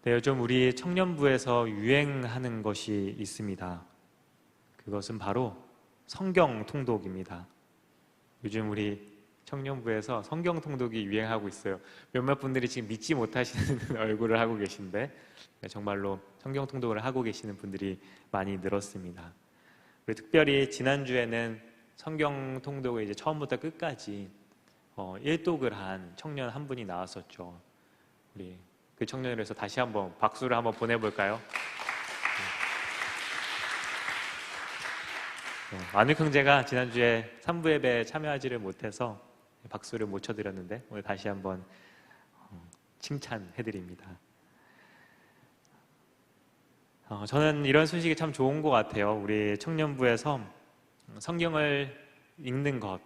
네, 요즘 우리 청년부에서 유행하는 것이 있습니다. 그것은 바로 성경 통독입니다. 요즘 우리 청년부에서 성경 통독이 유행하고 있어요. 몇몇 분들이 지금 믿지 못하시는 얼굴을 하고 계신데 정말로 성경 통독을 하고 계시는 분들이 많이 늘었습니다. 그리고 특별히 지난주에는 성경 통독을 이제 처음부터 끝까지 일독을 한 청년 한 분이 나왔었죠. 우리 그 청년을 위해서 다시 한번 박수를 한번 보내볼까요? 만육 형제가 지난주에 3부 예배에 참여하지를 못해서 박수를 못 쳐드렸는데 오늘 다시 한번 칭찬해드립니다. 저는 이런 소식이 참 좋은 것 같아요. 우리 청년부에서 성경을 읽는 것,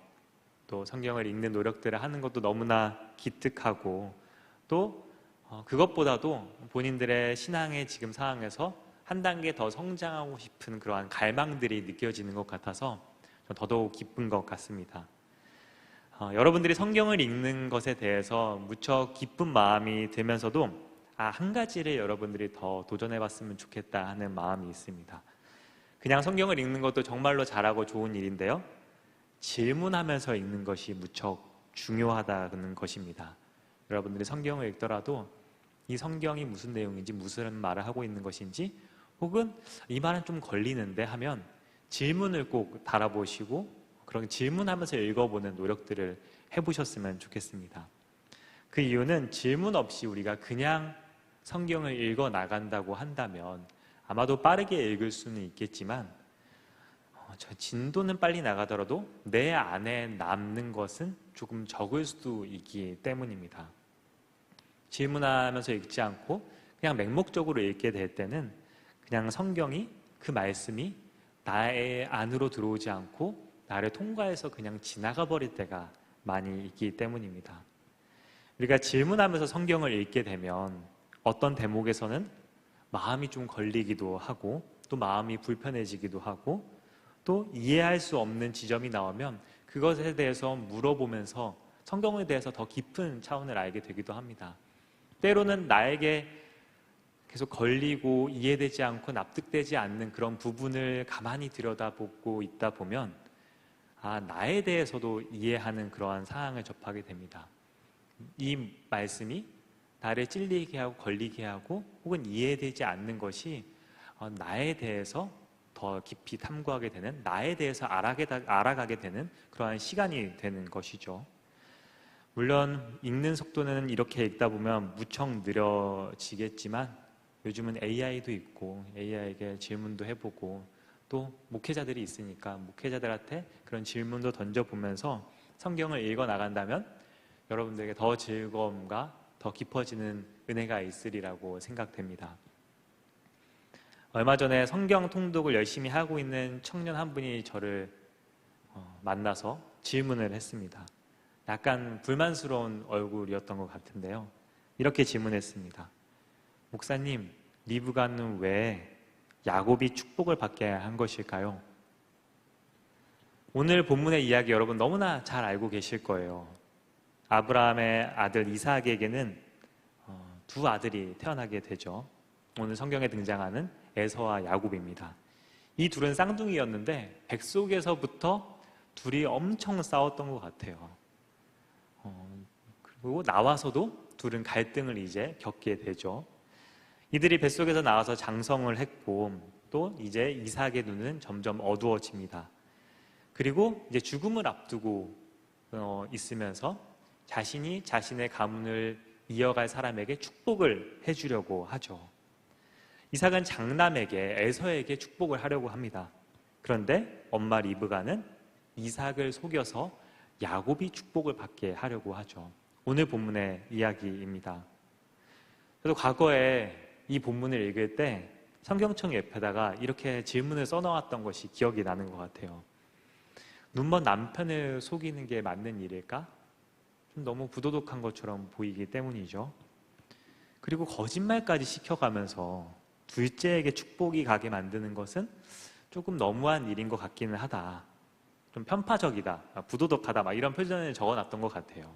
또 성경을 읽는 노력들을 하는 것도 너무나 기특하고 또 그것보다도 본인들의 신앙의 지금 상황에서 한 단계 더 성장하고 싶은 그러한 갈망들이 느껴지는 것 같아서 더더욱 기쁜 것 같습니다. 여러분들이 성경을 읽는 것에 대해서 무척 기쁜 마음이 들면서도 한 가지를 여러분들이 더 도전해봤으면 좋겠다 하는 마음이 있습니다. 그냥 성경을 읽는 것도 정말로 잘하고 좋은 일인데요, 질문하면서 읽는 것이 무척 중요하다는 것입니다. 여러분들이 성경을 읽더라도 이 성경이 무슨 내용인지, 무슨 말을 하고 있는 것인지, 혹은 이 말은 좀 걸리는데 하면 질문을 꼭 달아보시고 그런 질문하면서 읽어보는 노력들을 해보셨으면 좋겠습니다. 그 이유는 질문 없이 우리가 그냥 성경을 읽어 나간다고 한다면 아마도 빠르게 읽을 수는 있겠지만 저 진도는 빨리 나가더라도 내 안에 남는 것은 조금 적을 수도 있기 때문입니다. 질문하면서 읽지 않고 그냥 맹목적으로 읽게 될 때는 그냥 성경이, 그 말씀이 나의 안으로 들어오지 않고 나를 통과해서 그냥 지나가 버릴 때가 많이 있기 때문입니다. 우리가 질문하면서 성경을 읽게 되면 어떤 대목에서는 마음이 좀 걸리기도 하고 또 마음이 불편해지기도 하고 또 이해할 수 없는 지점이 나오면 그것에 대해서 물어보면서 성경에 대해서 더 깊은 차원을 알게 되기도 합니다. 때로는 나에게 계속 걸리고 이해되지 않고 납득되지 않는 그런 부분을 가만히 들여다보고 있다 보면 나에 대해서도 이해하는 그러한 상황을 접하게 됩니다. 이 말씀이 나를 찔리게 하고 걸리게 하고 혹은 이해되지 않는 것이 나에 대해서 더 깊이 탐구하게 되는, 나에 대해서 알아가게 되는 그러한 시간이 되는 것이죠. 물론 읽는 속도는 이렇게 읽다 보면 무척 느려지겠지만 요즘은 AI도 있고 AI에게 질문도 해보고 또 목회자들이 있으니까 목회자들한테 그런 질문도 던져보면서 성경을 읽어 나간다면 여러분들에게 더 즐거움과 더 깊어지는 은혜가 있으리라고 생각됩니다. 얼마 전에 성경 통독을 열심히 하고 있는 청년 한 분이 저를 만나서 질문을 했습니다. 약간 불만스러운 얼굴이었던 것 같은데요, 이렇게 질문했습니다. 목사님, 리브가는 왜 야곱이 축복을 받게 한 것일까요? 오늘 본문의 이야기 여러분 너무나 잘 알고 계실 거예요. 아브라함의 아들 이삭에게는 두 아들이 태어나게 되죠. 오늘 성경에 등장하는 에서와 야곱입니다. 이 둘은 쌍둥이였는데 뱃속에서부터 둘이 엄청 싸웠던 것 같아요. 그리고 나와서도 둘은 갈등을 이제 겪게 되죠. 이들이 뱃속에서 나와서 장성을 했고 또 이제 이삭의 눈은 점점 어두워집니다. 그리고 이제 죽음을 앞두고 있으면서 자신이 자신의 가문을 이어갈 사람에게 축복을 해주려고 하죠. 이삭은 장남에게, 에서에게 축복을 하려고 합니다. 그런데 엄마 리브가는 이삭을 속여서 야곱이 축복을 받게 하려고 하죠. 오늘 본문의 이야기입니다. 저도 과거에 이 본문을 읽을 때 성경청 옆에다가 이렇게 질문을 써놓았던 것이 기억이 나는 것 같아요. 눈먼 남편을 속이는 게 맞는 일일까? 좀 너무 부도덕한 것처럼 보이기 때문이죠. 그리고 거짓말까지 시켜가면서 둘째에게 축복이 가게 만드는 것은 조금 너무한 일인 것 같기는 하다. 좀 편파적이다, 부도덕하다, 막 이런 표현을 적어놨던 것 같아요.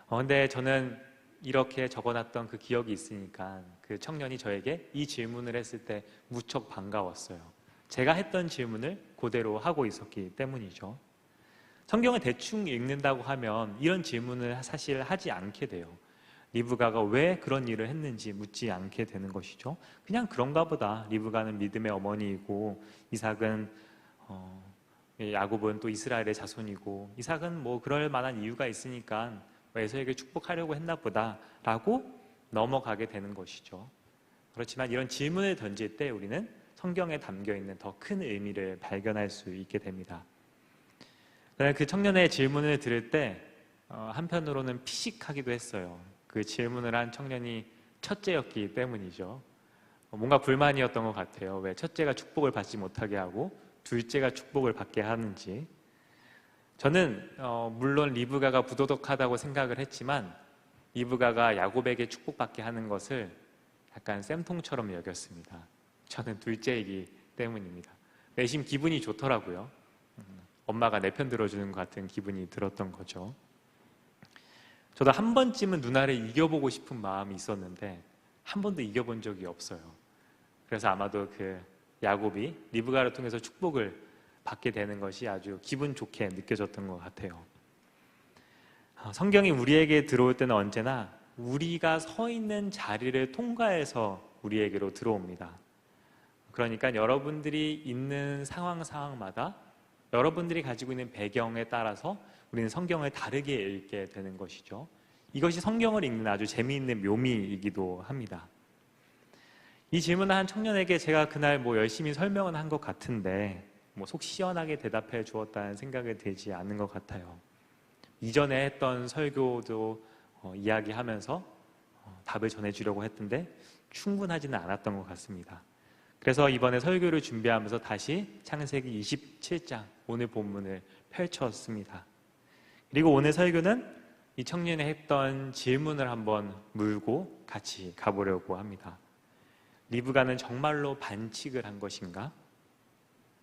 근데 저는 이렇게 적어놨던 그 기억이 있으니까 그 청년이 저에게 이 질문을 했을 때 무척 반가웠어요. 제가 했던 질문을 그대로 하고 있었기 때문이죠. 성경을 대충 읽는다고 하면 이런 질문을 사실 하지 않게 돼요. 리브가가 왜 그런 일을 했는지 묻지 않게 되는 것이죠. 그냥 그런가 보다. 리브가는 믿음의 어머니이고 이삭은 야곱은 또 이스라엘의 자손이고 이삭은 뭐 그럴 만한 이유가 있으니까 에서에게 축복하려고 했나 보다라고 넘어가게 되는 것이죠. 그렇지만 이런 질문을 던질 때 우리는 성경에 담겨있는 더 큰 의미를 발견할 수 있게 됩니다. 그 청년의 질문을 들을 때 한편으로는 피식하기도 했어요. 그 질문을 한 청년이 첫째였기 때문이죠. 뭔가 불만이었던 것 같아요. 왜 첫째가 축복을 받지 못하게 하고 둘째가 축복을 받게 하는지. 저는 물론 리브가가 부도덕하다고 생각을 했지만 리브가가 야곱에게 축복받게 하는 것을 약간 쌤통처럼 여겼습니다. 저는 둘째이기 때문입니다. 내심 기분이 좋더라고요. 엄마가 내 편 들어주는 것 같은 기분이 들었던 거죠. 저도 한 번쯤은 누나를 이겨보고 싶은 마음이 있었는데 한 번도 이겨본 적이 없어요. 그래서 아마도 그 야곱이 리브가를 통해서 축복을 받게 되는 것이 아주 기분 좋게 느껴졌던 것 같아요. 성경이 우리에게 들어올 때는 언제나 우리가 서 있는 자리를 통과해서 우리에게로 들어옵니다. 그러니까 여러분들이 있는 상황마다 여러분들이 가지고 있는 배경에 따라서 우리는 성경을 다르게 읽게 되는 것이죠. 이것이 성경을 읽는 아주 재미있는 묘미이기도 합니다. 이 질문을 한 청년에게 제가 그날 열심히 설명은 한 것 같은데 속 시원하게 대답해 주었다는 생각이 들지 않는 것 같아요. 이전에 했던 설교도 이야기하면서 답을 전해주려고 했는데 충분하지는 않았던 것 같습니다. 그래서 이번에 설교를 준비하면서 다시 창세기 27장 오늘 본문을 펼쳤습니다. 그리고 오늘 설교는 이 청년이 했던 질문을 한번 물고 같이 가보려고 합니다. 리브가는 정말로 반칙을 한 것인가?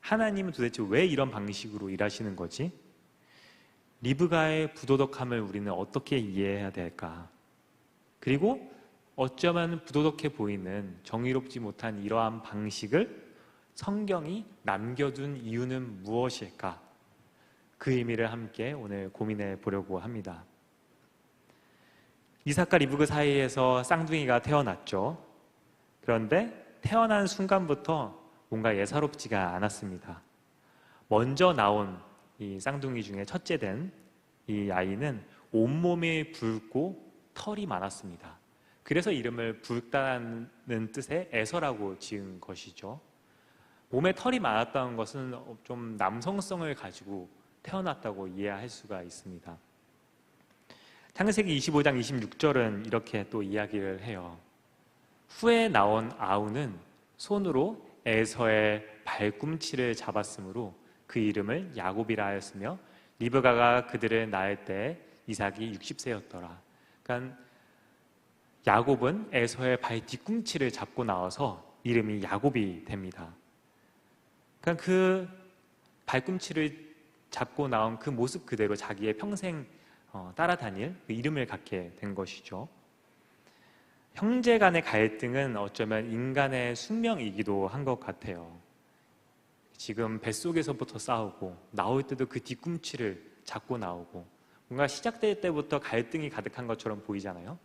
하나님은 도대체 왜 이런 방식으로 일하시는 거지? 리브가의 부도덕함을 우리는 어떻게 이해해야 될까? 그리고 어쩌면 부도덕해 보이는 정의롭지 못한 이러한 방식을 성경이 남겨둔 이유는 무엇일까? 그 의미를 함께 오늘 고민해 보려고 합니다. 이삭과 리브가 사이에서 쌍둥이가 태어났죠. 그런데 태어난 순간부터 뭔가 예사롭지가 않았습니다. 먼저 나온 이 쌍둥이 중에 첫째 된 이 아이는 온몸에 붉고 털이 많았습니다. 그래서 이름을 붉다는 뜻의 에서라고 지은 것이죠. 몸에 털이 많았다는 것은 좀 남성성을 가지고 태어났다고 이해할 수가 있습니다. 창세기 25장 26절은 이렇게 또 이야기를 해요. 후에 나온 아우는 손으로 에서의 발꿈치를 잡았으므로 그 이름을 야곱이라 하였으며 리브가가 그들을 낳을 때 이삭이 60세였더라. 그러니까 야곱은 에서의 발 뒤꿈치를 잡고 나와서 이름이 야곱이 됩니다. 그러니까 그 발꿈치를 잡고 나온 그 모습 그대로 자기의 평생 따라다닐 그 이름을 갖게 된 것이죠. 형제 간의 갈등은 어쩌면 인간의 숙명이기도 한 것 같아요. 지금 뱃속에서부터 싸우고 나올 때도 그 뒤꿈치를 잡고 나오고 뭔가 시작될 때부터 갈등이 가득한 것처럼 보이잖아요.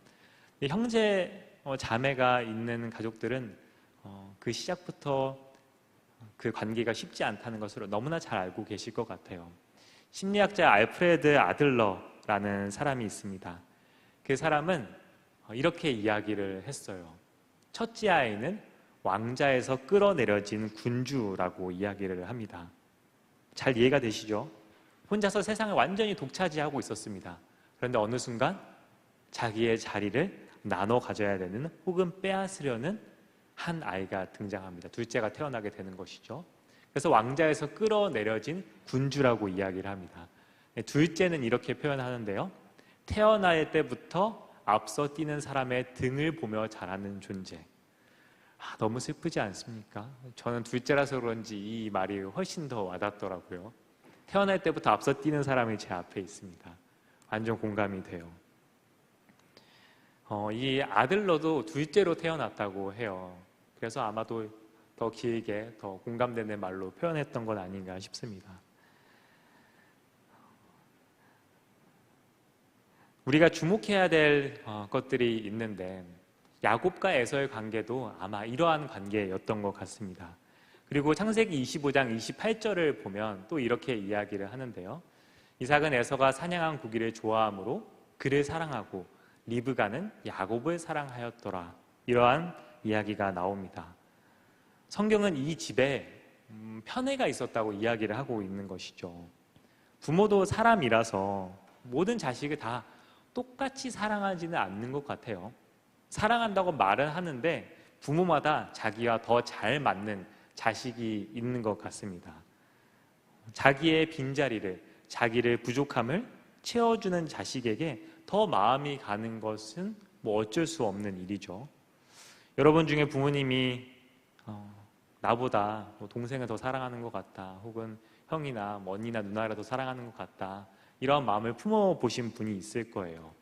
형제 자매가 있는 가족들은 그 시작부터 그 관계가 쉽지 않다는 것을 너무나 잘 알고 계실 것 같아요. 심리학자 알프레드 아들러라는 사람이 있습니다. 그 사람은 이렇게 이야기를 했어요. 첫째 아이는 왕자에서 끌어내려진 군주라고 이야기를 합니다. 잘 이해가 되시죠? 혼자서 세상을 완전히 독차지하고 있었습니다. 그런데 어느 순간 자기의 자리를 나눠 가져야 되는 혹은 빼앗으려는 한 아이가 등장합니다. 둘째가 태어나게 되는 것이죠. 그래서 왕자에서 끌어내려진 군주라고 이야기를 합니다. 둘째는 이렇게 표현하는데요. 태어날 때부터 앞서 뛰는 사람의 등을 보며 자라는 존재. 너무 슬프지 않습니까? 저는 둘째라서 그런지 이 말이 훨씬 더 와닿더라고요. 태어날 때부터 앞서 뛰는 사람이 제 앞에 있습니다. 완전 공감이 돼요. 이 아들로도 둘째로 태어났다고 해요. 그래서 아마도 더 길게 더 공감되는 말로 표현했던 건 아닌가 싶습니다. 우리가 주목해야 될 것들이 있는데 야곱과 에서의 관계도 아마 이러한 관계였던 것 같습니다. 그리고 창세기 25장 28절을 보면 또 이렇게 이야기를 하는데요. 이삭은 에서가 사냥한 고기를 좋아하므로 그를 사랑하고 리브가는 야곱을 사랑하였더라. 이러한 이야기가 나옵니다. 성경은 이 집에 편애가 있었다고 이야기를 하고 있는 것이죠. 부모도 사람이라서 모든 자식을 다 똑같이 사랑하지는 않는 것 같아요. 사랑한다고 말은 하는데 부모마다 자기와 더 잘 맞는 자식이 있는 것 같습니다. 자기의 빈자리를, 자기를 부족함을 채워주는 자식에게 더 마음이 가는 것은 어쩔 수 없는 일이죠. 여러분 중에 부모님이 나보다 동생을 더 사랑하는 것 같다, 혹은 형이나 언니나 누나를 더 사랑하는 것 같다, 이런 마음을 품어보신 분이 있을 거예요.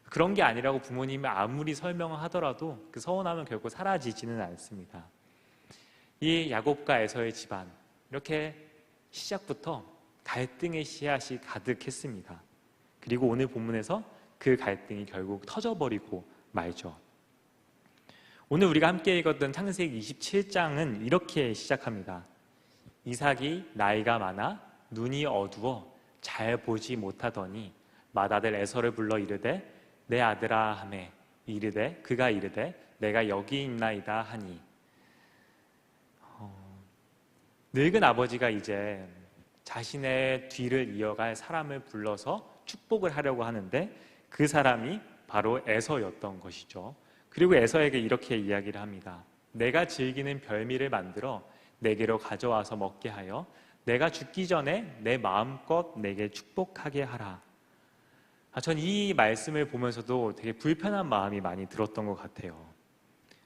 그런 게 아니라고 부모님이 아무리 설명을 하더라도 그 서운함은 결코 사라지지는 않습니다. 이 야곱과 에서의 집안, 이렇게 시작부터 갈등의 씨앗이 가득했습니다. 그리고 오늘 본문에서 그 갈등이 결국 터져버리고 말죠. 오늘 우리가 함께 읽었던 창세기 27장은 이렇게 시작합니다. 이삭이 나이가 많아 눈이 어두워 잘 보지 못하더니 맏아들 에서를 불러 이르되 내 아들아 하매 이르되 그가 이르되 내가 여기 있나이다 하니. 늙은 아버지가 이제 자신의 뒤를 이어갈 사람을 불러서 축복을 하려고 하는데 그 사람이 바로 에서였던 것이죠. 그리고 에서에게 이렇게 이야기를 합니다. 내가 즐기는 별미를 만들어 내게로 가져와서 먹게 하여 내가 죽기 전에 내 마음껏 내게 축복하게 하라. 전 이 말씀을 보면서도 되게 불편한 마음이 많이 들었던 것 같아요.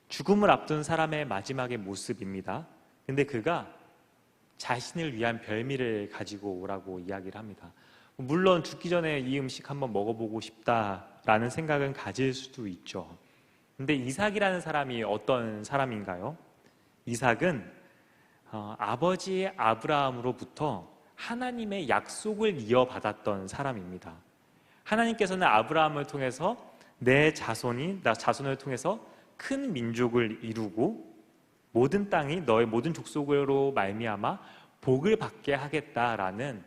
죽음을 앞둔 사람의 마지막의 모습입니다. 근데 그가 자신을 위한 별미를 가지고 오라고 이야기를 합니다. 물론 죽기 전에 이 음식 한번 먹어보고 싶다라는 생각은 가질 수도 있죠. 근데 이삭이라는 사람이 어떤 사람인가요? 이삭은 아버지 아브라함으로부터 하나님의 약속을 이어받았던 사람입니다. 하나님께서는 아브라함을 통해서 내 자손을 통해서 큰 민족을 이루고 모든 땅이 너의 모든 족속으로 말미암아 복을 받게 하겠다라는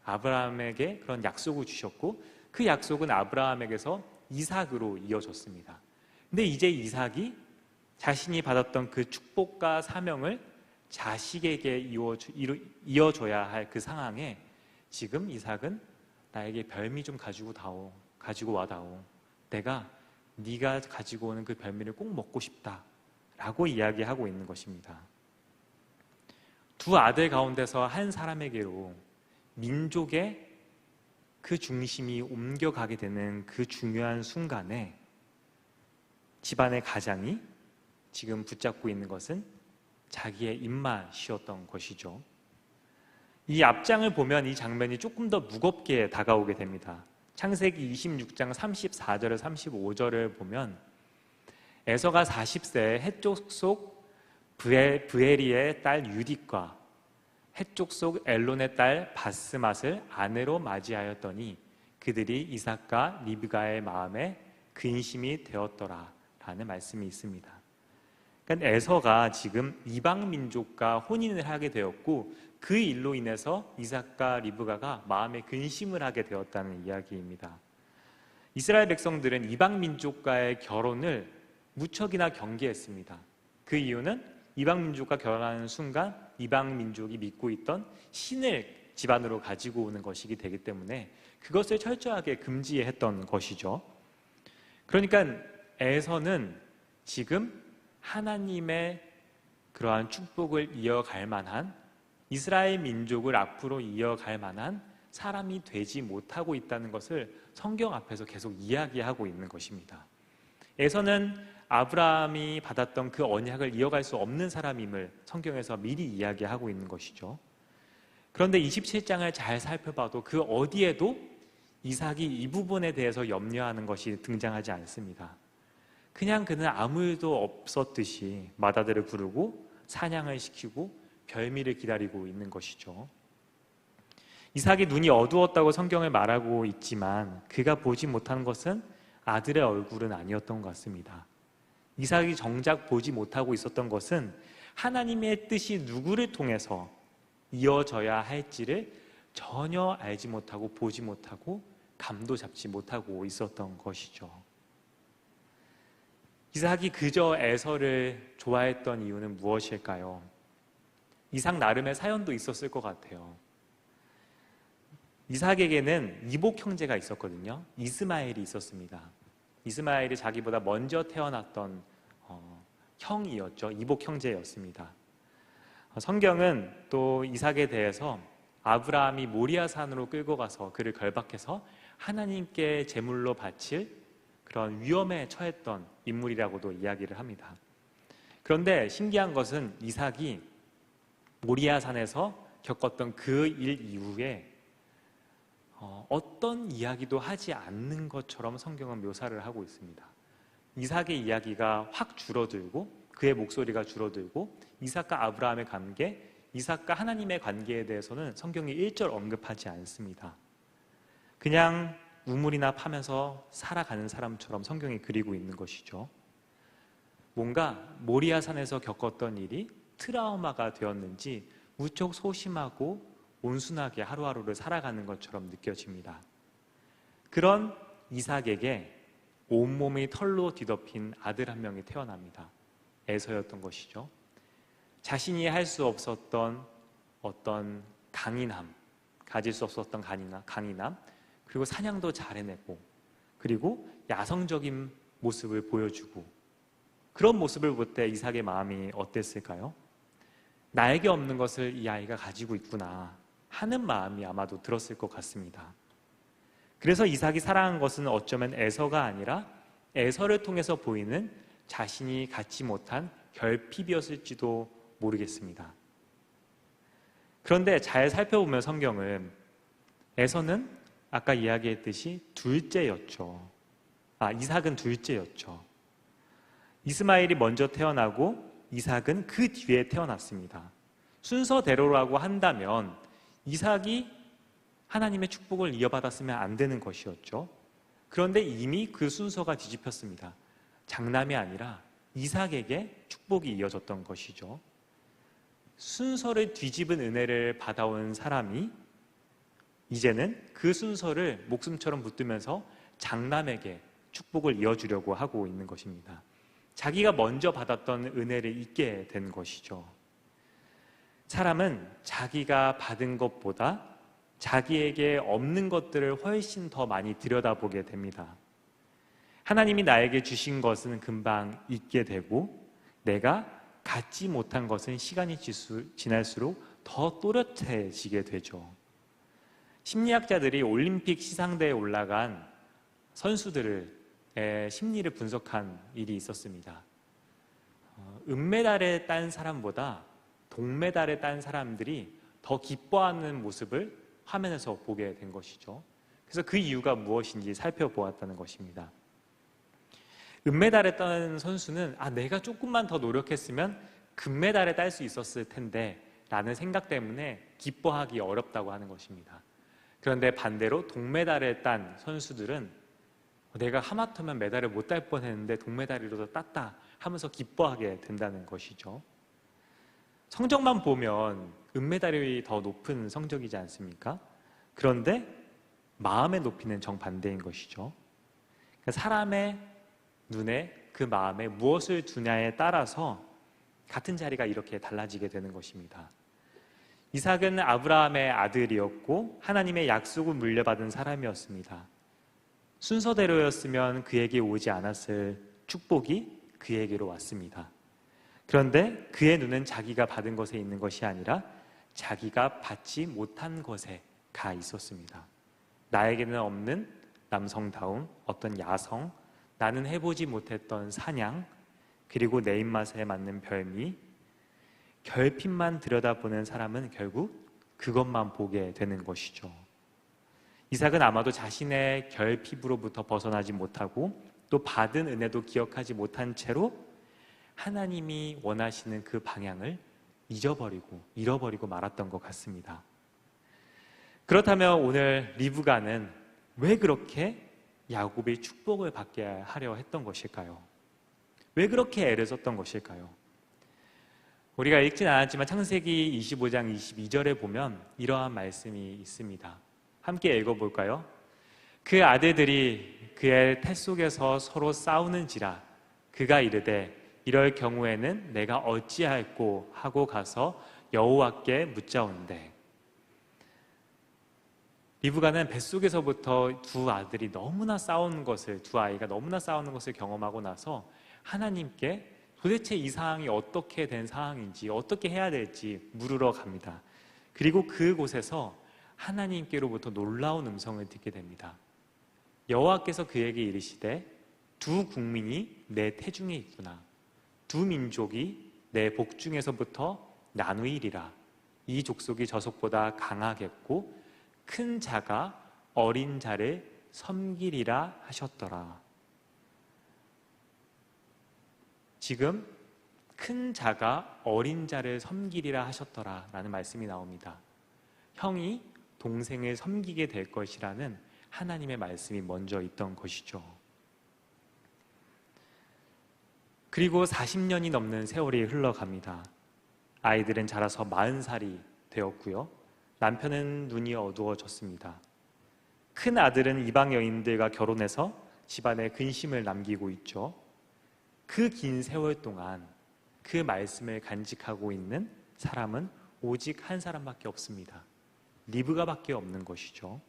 아브라함에게 그런 약속을 주셨고, 그 약속은 아브라함에게서 이삭으로 이어졌습니다. 근데 이제 이삭이 자신이 받았던 그 축복과 사명을 자식에게 이어줘야 할 그 상황에 지금 이삭은 나에게 별미 좀 가지고 와다오. 내가 네가 가지고 오는 그 별미를 꼭 먹고 싶다 라고 이야기하고 있는 것입니다. 두 아들 가운데서 한 사람에게로 민족의 그 중심이 옮겨가게 되는 그 중요한 순간에 집안의 가장이 지금 붙잡고 있는 것은 자기의 입맛이었던 것이죠. 이 앞장을 보면 이 장면이 조금 더 무겁게 다가오게 됩니다. 창세기 26장 34절에 35절을 보면 에서가 40세에 헷족 속 브에리의 딸 유딕과 헷족 속 엘론의 딸 바스맛을 아내로 맞이하였더니 그들이 이삭과 리브가의 마음에 근심이 되었더라 라는 말씀이 있습니다. 그러니까 에서가 지금 이방 민족과 혼인을 하게 되었고 그 일로 인해서 이삭과 리브가가 마음에 근심을 하게 되었다는 이야기입니다. 이스라엘 백성들은 이방 민족과의 결혼을 무척이나 경계했습니다. 그 이유는 이방 민족과 결혼하는 순간 이방 민족이 믿고 있던 신을 집안으로 가지고 오는 것이기 되기 때문에 그것을 철저하게 금지했던 것이죠. 그러니까 에서는 지금 하나님의 그러한 축복을 이어갈 만한, 이스라엘 민족을 앞으로 이어갈 만한 사람이 되지 못하고 있다는 것을 성경 앞에서 계속 이야기하고 있는 것입니다. 에서는 아브라함이 받았던 그 언약을 이어갈 수 없는 사람임을 성경에서 미리 이야기하고 있는 것이죠. 그런데 27장을 잘 살펴봐도 그 어디에도 이삭이 이 부분에 대해서 염려하는 것이 등장하지 않습니다. 그냥 그는 아무 일도 없었듯이 맏아들을 부르고 사냥을 시키고 별미를 기다리고 있는 것이죠. 이삭이 눈이 어두웠다고 성경을 말하고 있지만 그가 보지 못한 것은 아들의 얼굴은 아니었던 것 같습니다. 이삭이 정작 보지 못하고 있었던 것은 하나님의 뜻이 누구를 통해서 이어져야 할지를 전혀 알지 못하고 보지 못하고 감도 잡지 못하고 있었던 것이죠. 이삭이 그저 에서를 좋아했던 이유는 무엇일까요? 이삭 나름의 사연도 있었을 것 같아요. 이삭에게는 이복 형제가 있었거든요. 이스마엘이 있었습니다. 이스마엘이 자기보다 먼저 태어났던 형이었죠. 이복 형제였습니다. 성경은 또 이삭에 대해서 아브라함이 모리아산으로 끌고 가서 그를 결박해서 하나님께 제물로 바칠 그런 위험에 처했던 인물이라고도 이야기를 합니다. 그런데 신기한 것은 이삭이 모리아산에서 겪었던 그 일 이후에 어떤 이야기도 하지 않는 것처럼 성경은 묘사를 하고 있습니다. 이삭의 이야기가 확 줄어들고 그의 목소리가 줄어들고 이삭과 아브라함의 관계, 이삭과 하나님의 관계에 대해서는 성경이 1절 언급하지 않습니다. 그냥 우물이나 파면서 살아가는 사람처럼 성경이 그리고 있는 것이죠. 뭔가 모리아산에서 겪었던 일이 트라우마가 되었는지 무척 소심하고 온순하게 하루하루를 살아가는 것처럼 느껴집니다. 그런 이삭에게 온몸이 털로 뒤덮인 아들 한 명이 태어납니다. 에서였던 것이죠. 자신이 할 수 없었던 어떤 강인함, 가질 수 없었던 강인함, 그리고 사냥도 잘 해내고, 그리고 야성적인 모습을 보여주고, 그런 모습을 볼 때 이삭의 마음이 어땠을까요? 나에게 없는 것을 이 아이가 가지고 있구나 하는 마음이 아마도 들었을 것 같습니다. 그래서 이삭이 사랑한 것은 어쩌면 에서가 아니라 에서를 통해서 보이는 자신이 갖지 못한 결핍이었을지도 모르겠습니다. 그런데 잘 살펴보면 성경은 에서는 아까 이야기했듯이 둘째였죠. 이삭은 둘째였죠. 이스마엘이 먼저 태어나고 이삭은 그 뒤에 태어났습니다. 순서대로라고 한다면 이삭이 하나님의 축복을 이어받았으면 안 되는 것이었죠. 그런데 이미 그 순서가 뒤집혔습니다. 장남이 아니라 이삭에게 축복이 이어졌던 것이죠. 순서를 뒤집은 은혜를 받아온 사람이 이제는 그 순서를 목숨처럼 붙들면서 장남에게 축복을 이어주려고 하고 있는 것입니다. 자기가 먼저 받았던 은혜를 잊게 된 것이죠. 사람은 자기가 받은 것보다 자기에게 없는 것들을 훨씬 더 많이 들여다보게 됩니다. 하나님이 나에게 주신 것은 금방 잊게 되고 내가 갖지 못한 것은 시간이 지날수록 더 또렷해지게 되죠. 심리학자들이 올림픽 시상대에 올라간 선수들의 심리를 분석한 일이 있었습니다. 은메달을 딴 사람보다 동메달을 딴 사람들이 더 기뻐하는 모습을 화면에서 보게 된 것이죠. 그래서 그 이유가 무엇인지 살펴보았다는 것입니다. 은메달을 딴 선수는 내가 조금만 더 노력했으면 금메달을 딸 수 있었을 텐데 라는 생각 때문에 기뻐하기 어렵다고 하는 것입니다. 그런데 반대로 동메달을 딴 선수들은 내가 하마터면 메달을 못 딸 뻔했는데 동메달이라도 땄다 하면서 기뻐하게 된다는 것이죠. 성적만 보면 은메달이 더 높은 성적이지 않습니까? 그런데 마음의 높이는 정반대인 것이죠. 그러니까 사람의 눈에 그 마음에 무엇을 두냐에 따라서 같은 자리가 이렇게 달라지게 되는 것입니다. 이삭은 아브라함의 아들이었고 하나님의 약속을 물려받은 사람이었습니다. 순서대로였으면 그에게 오지 않았을 축복이 그에게로 왔습니다. 그런데 그의 눈은 자기가 받은 것에 있는 것이 아니라 자기가 받지 못한 것에 가 있었습니다. 나에게는 없는 남성다움, 어떤 야성, 나는 해보지 못했던 사냥, 그리고 내 입맛에 맞는 별미, 결핍만 들여다보는 사람은 결국 그것만 보게 되는 것이죠. 이삭은 아마도 자신의 결핍으로부터 벗어나지 못하고 또 받은 은혜도 기억하지 못한 채로 하나님이 원하시는 그 방향을 잃어버리고 말았던 것 같습니다. 그렇다면 오늘 리브가는 왜 그렇게 야곱의 축복을 받게 하려 했던 것일까요? 왜 그렇게 애를 썼던 것일까요? 우리가 읽진 않았지만 창세기 25장 22절에 보면 이러한 말씀이 있습니다. 함께 읽어볼까요? 그 아들들이 그의 태 속에서 서로 싸우는지라 그가 이르되 이럴 경우에는 내가 어찌할꼬 하고 가서 여호와께 묻자온대. 리브가는 뱃속에서부터 두 아이가 너무나 싸우는 것을 경험하고 나서 하나님께 도대체 이 상황이 어떻게 된 상황인지 어떻게 해야 될지 물으러 갑니다. 그리고 그곳에서 하나님께로부터 놀라운 음성을 듣게 됩니다. 여호와께서 그에게 이르시되 두 국민이 내 태중에 있구나. 두 민족이 내 복중에서부터 나누이리라. 이 족속이 저속보다 강하겠고 큰 자가 어린 자를 섬기리라 하셨더라. 지금 큰 자가 어린 자를 섬기리라 하셨더라 라는 말씀이 나옵니다. 형이 동생을 섬기게 될 것이라는 하나님의 말씀이 먼저 있던 것이죠. 그리고 40년이 넘는 세월이 흘러갑니다. 아이들은 자라서 40살이 되었고요. 남편은 눈이 어두워졌습니다. 큰 아들은 이방 여인들과 결혼해서 집안에 근심을 남기고 있죠. 그 긴 세월 동안 그 말씀을 간직하고 있는 사람은 오직 한 사람밖에 없습니다. 리브가밖에 없는 것이죠.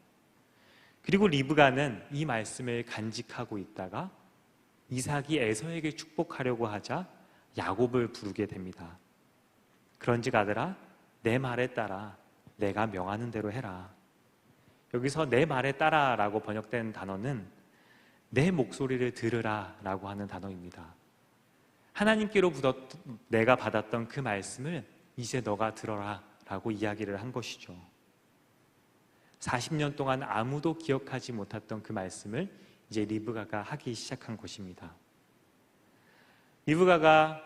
그리고 리브가는 이 말씀을 간직하고 있다가 이삭이 에서에게 축복하려고 하자 야곱을 부르게 됩니다. 그런즉 아들아, 내 말에 따라 내가 명하는 대로 해라. 여기서 내 말에 따라 라고 번역된 단어는 내 목소리를 들으라 라고 하는 단어입니다. 하나님께로 내가 받았던 그 말씀을 이제 너가 들어라 라고 이야기를 한 것이죠. 40년 동안 아무도 기억하지 못했던 그 말씀을 이제 리브가가 하기 시작한 것입니다. 리브가가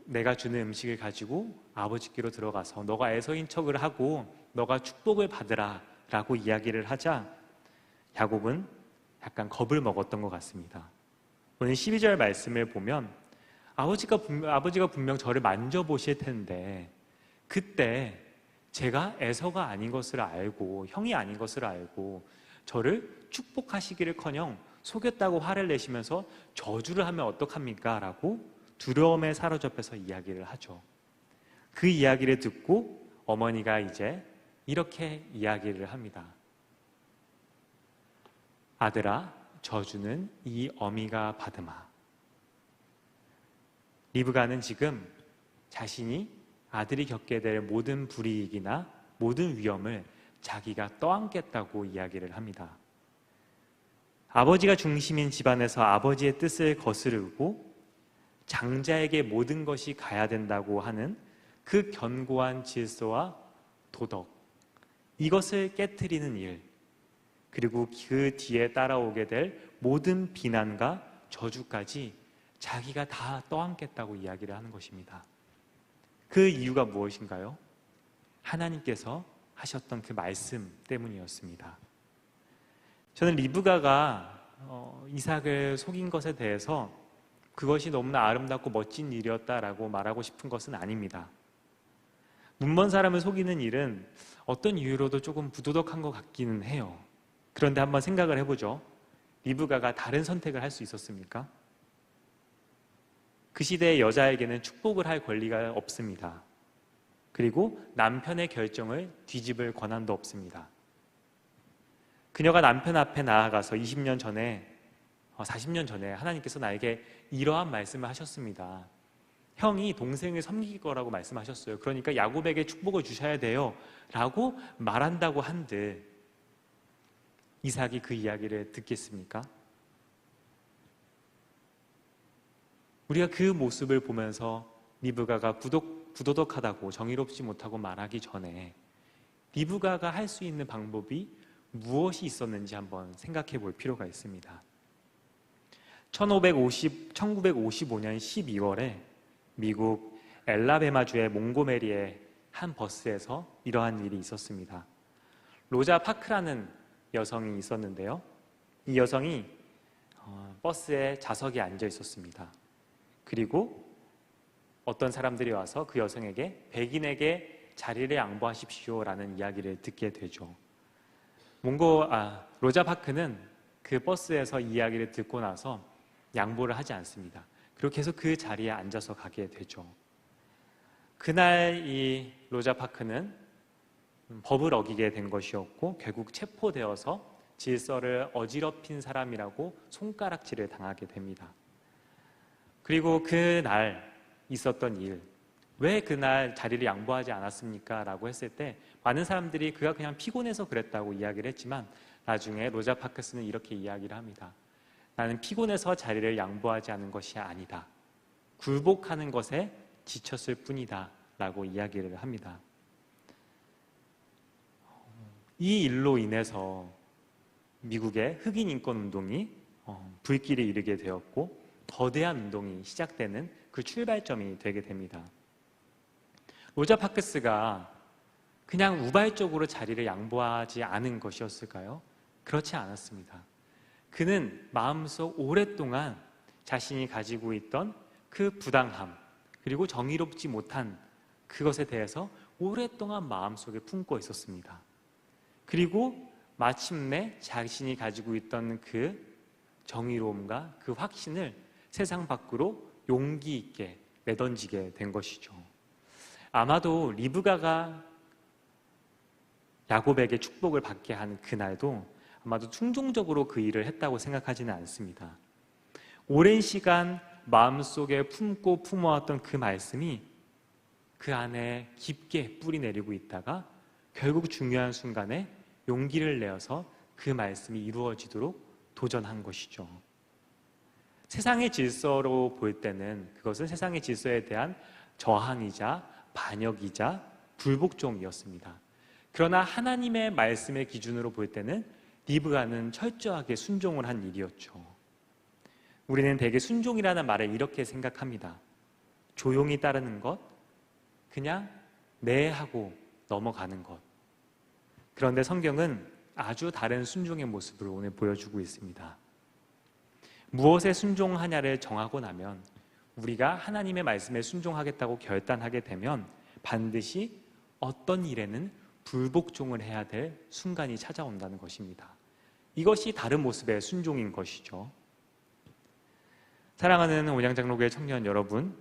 내가 주는 음식을 가지고 아버지께로 들어가서 너가 에서인 척을 하고 너가 축복을 받으라 라고 이야기를 하자 야곱은 약간 겁을 먹었던 것 같습니다. 오늘 12절 말씀을 보면 아버지가 분명 저를 만져보실 텐데 그때 제가 에서가 아닌 것을 알고 형이 아닌 것을 알고 저를 축복하시기를커녕 속였다고 화를 내시면서 저주를 하면 어떡합니까? 라고 두려움에 사로잡혀서 이야기를 하죠. 그 이야기를 듣고 어머니가 이제 이렇게 이야기를 합니다. 아들아, 저주는 이 어미가 받으마. 리브가는 지금 자신이 아들이 겪게 될 모든 불이익이나 모든 위험을 자기가 떠안겠다고 이야기를 합니다. 아버지가 중심인 집안에서 아버지의 뜻을 거스르고 장자에게 모든 것이 가야 된다고 하는 그 견고한 질서와 도덕, 이것을 깨트리는 일, 그리고 그 뒤에 따라오게 될 모든 비난과 저주까지 자기가 다 떠안겠다고 이야기를 하는 것입니다. 그 이유가 무엇인가요? 하나님께서 하셨던 그 말씀 때문이었습니다. 저는 리브가가 이삭을 속인 것에 대해서 그것이 너무나 아름답고 멋진 일이었다라고 말하고 싶은 것은 아닙니다. 눈먼 사람을 속이는 일은 어떤 이유로도 조금 부도덕한 것 같기는 해요. 그런데 한번 생각을 해보죠. 리브가가 다른 선택을 할 수 있었습니까? 그 시대의 여자에게는 축복을 할 권리가 없습니다. 그리고 남편의 결정을 뒤집을 권한도 없습니다. 그녀가 남편 앞에 나아가서 40년 전에 하나님께서 나에게 이러한 말씀을 하셨습니다. 형이 동생을 섬길 거라고 말씀하셨어요. 그러니까 야곱에게 축복을 주셔야 돼요 라고 말한다고 한들 이삭이 그 이야기를 듣겠습니까? 우리가 그 모습을 보면서 리브가가 부도덕하다고 정의롭지 못하고 말하기 전에 리브가가 할 수 있는 방법이 무엇이 있었는지 한번 생각해 볼 필요가 있습니다. 1955년 12월에 미국 엘라베마주의 몽고메리의 한 버스에서 이러한 일이 있었습니다. 로자 파크라는 여성이 있었는데요. 이 여성이 버스에 좌석에 앉아 있었습니다. 그리고 어떤 사람들이 와서 그 여성에게 백인에게 자리를 양보하십시오라는 이야기를 듣게 되죠. 로자 파크는 그 버스에서 이야기를 듣고 나서 양보를 하지 않습니다. 그리고 계속 그 자리에 앉아서 가게 되죠. 그날 이 로자 파크는 법을 어기게 된 것이었고 결국 체포되어서 질서를 어지럽힌 사람이라고 손가락질을 당하게 됩니다. 그리고 그날 있었던 일, 왜 그날 자리를 양보하지 않았습니까? 라고 했을 때 많은 사람들이 그가 그냥 피곤해서 그랬다고 이야기를 했지만 나중에 로자 파크스는 이렇게 이야기를 합니다. 나는 피곤해서 자리를 양보하지 않은 것이 아니다. 굴복하는 것에 지쳤을 뿐이다 라고 이야기를 합니다. 이 일로 인해서 미국의 흑인 인권 운동이 불길에 이르게 되었고 거대한 운동이 시작되는 그 출발점이 되게 됩니다. 로자 파크스가 그냥 우발적으로 자리를 양보하지 않은 것이었을까요? 그렇지 않았습니다. 그는 마음속 오랫동안 자신이 가지고 있던 그 부당함 그리고 정의롭지 못한 그것에 대해서 오랫동안 마음속에 품고 있었습니다. 그리고 마침내 자신이 가지고 있던 그 정의로움과 그 확신을 세상 밖으로 용기 있게 내던지게 된 것이죠. 아마도 리브가가 야곱에게 축복을 받게 한 그날도 아마도 충동적으로 그 일을 했다고 생각하지는 않습니다. 오랜 시간 마음속에 품고 품어왔던 그 말씀이 그 안에 깊게 뿌리 내리고 있다가 결국 중요한 순간에 용기를 내어서 그 말씀이 이루어지도록 도전한 것이죠. 세상의 질서로 볼 때는 그것은 세상의 질서에 대한 저항이자 반역이자 불복종이었습니다. 그러나 하나님의 말씀의 기준으로 볼 때는 리브가는 철저하게 순종을 한 일이었죠. 우리는 대개 순종이라는 말을 이렇게 생각합니다. 조용히 따르는 것, 그냥 네 하고 넘어가는 것. 그런데 성경은 아주 다른 순종의 모습을 오늘 보여주고 있습니다. 무엇에 순종하냐를 정하고 나면 우리가 하나님의 말씀에 순종하겠다고 결단하게 되면 반드시 어떤 일에는 불복종을 해야 될 순간이 찾아온다는 것입니다. 이것이 다른 모습의 순종인 것이죠. 사랑하는 온양장로교회 청년 여러분,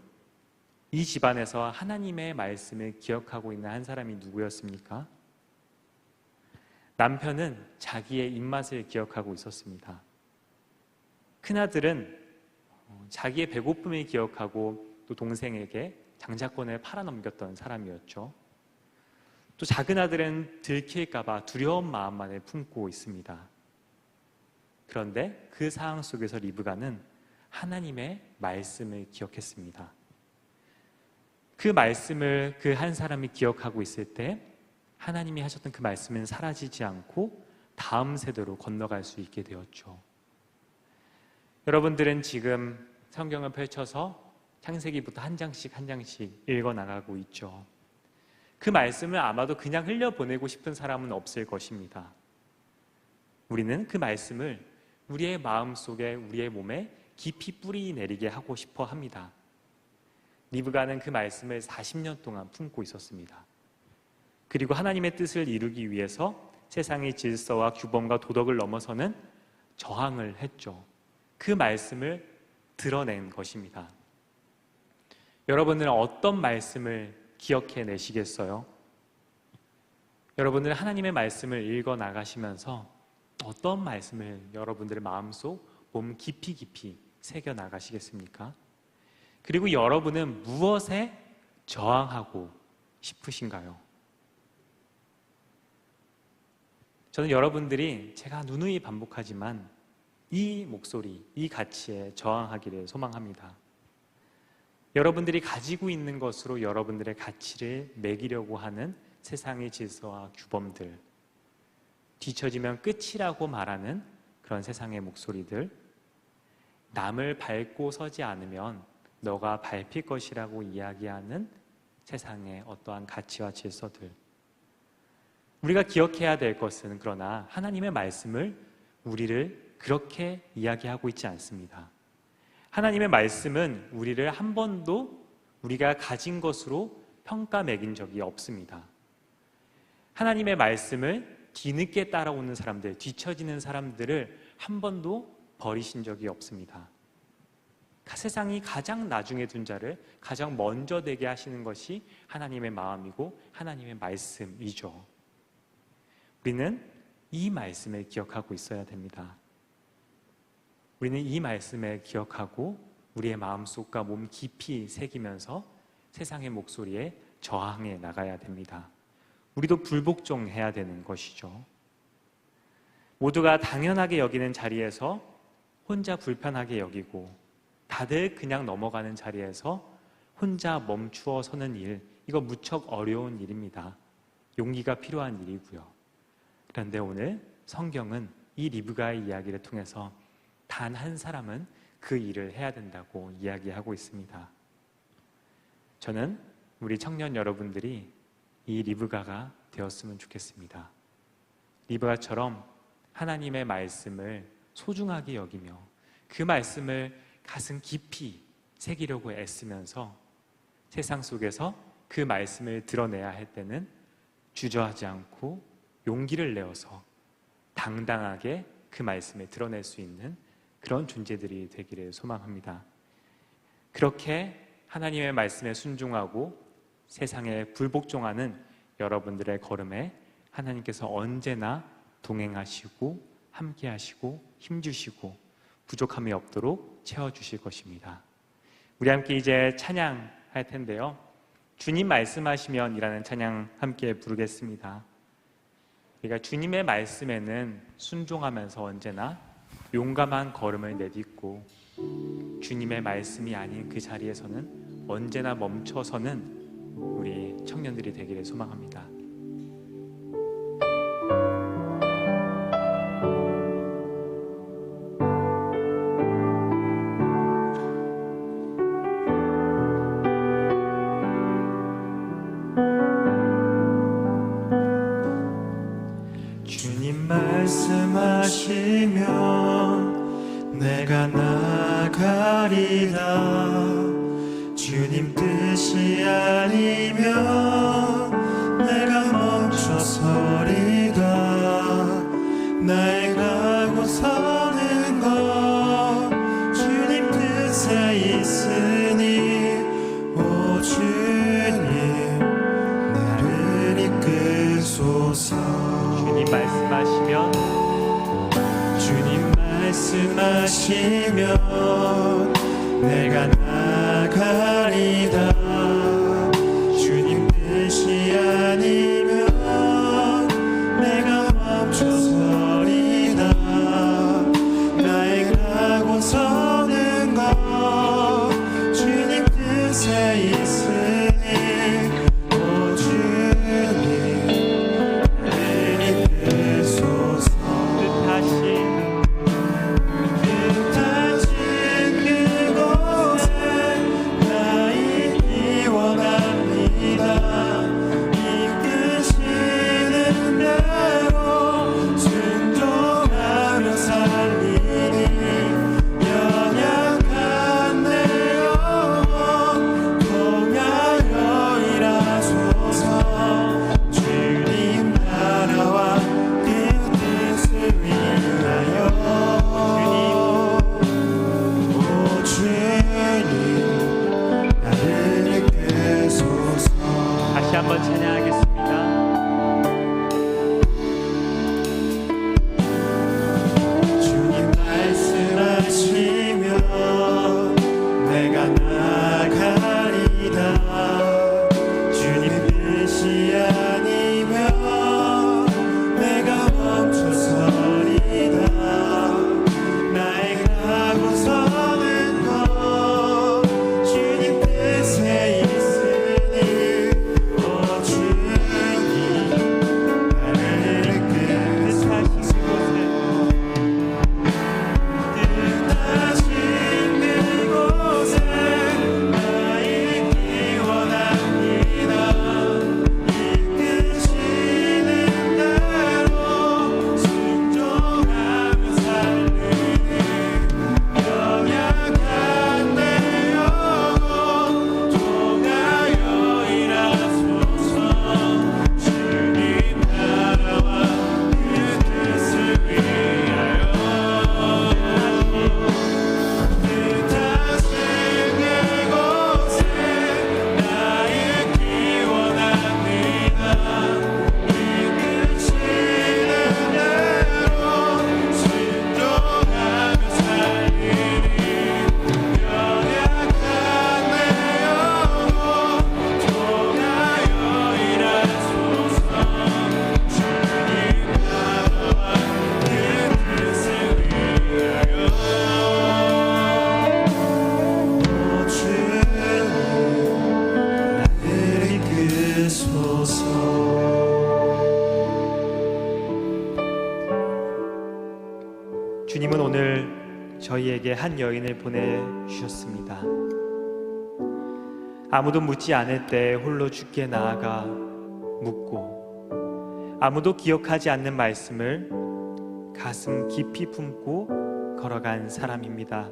이 집안에서 하나님의 말씀을 기억하고 있는 한 사람이 누구였습니까? 남편은 자기의 입맛을 기억하고 있었습니다. 큰아들은 자기의 배고픔을 기억하고 또 동생에게 장자권을 팔아넘겼던 사람이었죠. 또 작은 아들은 들킬까봐 두려운 마음만을 품고 있습니다. 그런데 그 상황 속에서 리브가는 하나님의 말씀을 기억했습니다. 그 말씀을 그 한 사람이 기억하고 있을 때 하나님이 하셨던 그 말씀은 사라지지 않고 다음 세대로 건너갈 수 있게 되었죠. 여러분들은 지금 성경을 펼쳐서 창세기부터 한 장씩 한 장씩 읽어나가고 있죠. 그 말씀을 아마도 그냥 흘려보내고 싶은 사람은 없을 것입니다. 우리는 그 말씀을 우리의 마음속에 우리의 몸에 깊이 뿌리 내리게 하고 싶어 합니다. 리브가는 그 말씀을 40년 동안 품고 있었습니다. 그리고 하나님의 뜻을 이루기 위해서 세상의 질서와 규범과 도덕을 넘어서는 저항을 했죠. 그 말씀을 드러낸 것입니다. 여러분들은 어떤 말씀을 기억해 내시겠어요? 여러분들은 하나님의 말씀을 읽어 나가시면서 어떤 말씀을 여러분들의 마음속 몸 깊이 새겨 나가시겠습니까? 그리고 여러분은 무엇에 저항하고 싶으신가요? 저는 여러분들이 제가 누누이 반복하지만 이 목소리, 이 가치에 저항하기를 소망합니다. 여러분들이 가지고 있는 것으로 여러분들의 가치를 매기려고 하는 세상의 질서와 규범들, 뒤처지면 끝이라고 말하는 그런 세상의 목소리들, 남을 밟고 서지 않으면 너가 밟힐 것이라고 이야기하는 세상의 어떠한 가치와 질서들, 우리가 기억해야 될 것은, 그러나 하나님의 말씀을 우리를 그렇게 이야기하고 있지 않습니다. 하나님의 말씀은 우리를 한 번도 우리가 가진 것으로 평가 매긴 적이 없습니다. 하나님의 말씀을 뒤늦게 따라오는 사람들, 뒤처지는 사람들을 한 번도 버리신 적이 없습니다. 세상이 가장 나중에 둔 자를 가장 먼저 되게 하시는 것이 하나님의 마음이고 하나님의 말씀이죠. 우리는 이 말씀을 기억하고 있어야 됩니다. 우리는 이 말씀을 기억하고 우리의 마음속과 몸 깊이 새기면서 세상의 목소리에 저항해 나가야 됩니다. 우리도 불복종해야 되는 것이죠. 모두가 당연하게 여기는 자리에서 혼자 불편하게 여기고, 다들 그냥 넘어가는 자리에서 혼자 멈추어 서는 일, 이거 무척 어려운 일입니다. 용기가 필요한 일이고요. 그런데 오늘 성경은 이 리브가의 이야기를 통해서 단 한 사람은 그 일을 해야 된다고 이야기하고 있습니다. 저는 우리 청년 여러분들이 이 리브가가 되었으면 좋겠습니다. 리브가처럼 하나님의 말씀을 소중하게 여기며 그 말씀을 가슴 깊이 새기려고 애쓰면서 세상 속에서 그 말씀을 드러내야 할 때는 주저하지 않고 용기를 내어서 당당하게 그 말씀을 드러낼 수 있는 그런 존재들이 되기를 소망합니다. 그렇게 하나님의 말씀에 순종하고 세상에 불복종하는 여러분들의 걸음에 하나님께서 언제나 동행하시고 함께하시고 힘주시고 부족함이 없도록 채워주실 것입니다. 우리 함께 이제 찬양할 텐데요, 주님 말씀하시면 이라는 찬양 함께 부르겠습니다. 우리가 주님의 말씀에는 순종하면서 언제나 용감한 걸음을 내딛고, 주님의 말씀이 아닌 그 자리에서는 언제나 멈춰서는 우리 청년들이 되기를 소망합니다. 주님 말씀하시면 내가 나가리라. 주님 뜻이 아니면 내가 멈춰서리다. 나의 가고 서는 것 주님 뜻에 있으니, 오 주님 나를 이끄소서. 주님 말씀하시면 내가 나가리다. 주님 뜻이 아니면 내가 멈춰서리다. 나의 가고 서는 것 주님 뜻에 있으니, 오 주님 나를 이끄소서. 뜻하신 저희에게 한 여인을 보내주셨습니다. 아무도 묻지 않을 때 홀로 주께 나아가 묻고, 아무도 기억하지 않는 말씀을 가슴 깊이 품고 걸어간 사람입니다.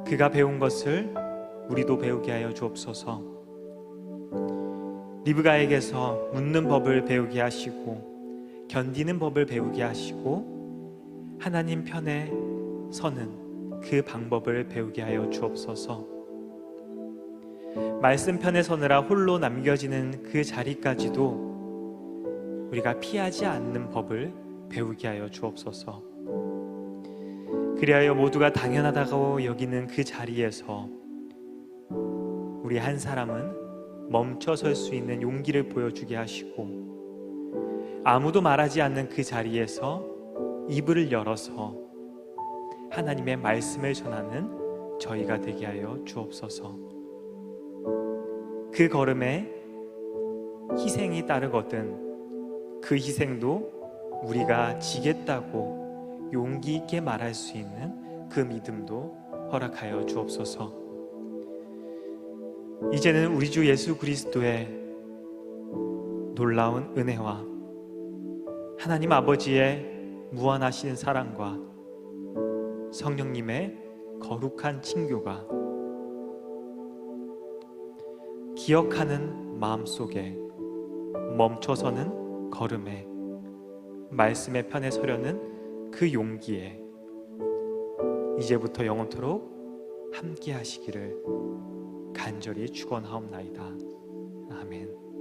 그가 배운 것을 우리도 배우게 하여 주옵소서. 리브가에게서 묻는 법을 배우게 하시고 견디는 법을 배우게 하시고 하나님 편에 서는 그 방법을 배우게 하여 주옵소서. 말씀 편에 서느라 홀로 남겨지는 그 자리까지도 우리가 피하지 않는 법을 배우게 하여 주옵소서. 그리하여 모두가 당연하다고 여기는 그 자리에서 우리 한 사람은 멈춰 설 수 있는 용기를 보여주게 하시고, 아무도 말하지 않는 그 자리에서 이불을 열어서 하나님의 말씀을 전하는 저희가 되게 하여 주옵소서. 그 걸음에 희생이 따르거든 그 희생도 우리가 지겠다고 용기 있게 말할 수 있는 그 믿음도 허락하여 주옵소서. 이제는 우리 주 예수 그리스도의 놀라운 은혜와 하나님 아버지의 무한하신 사랑과 성령님의 거룩한 친교가 기억하는 마음속에 멈춰서는 걸음에 말씀의 편에 서려는 그 용기에 이제부터 영원토록 함께 하시기를 간절히 축원하옵나이다. 아멘.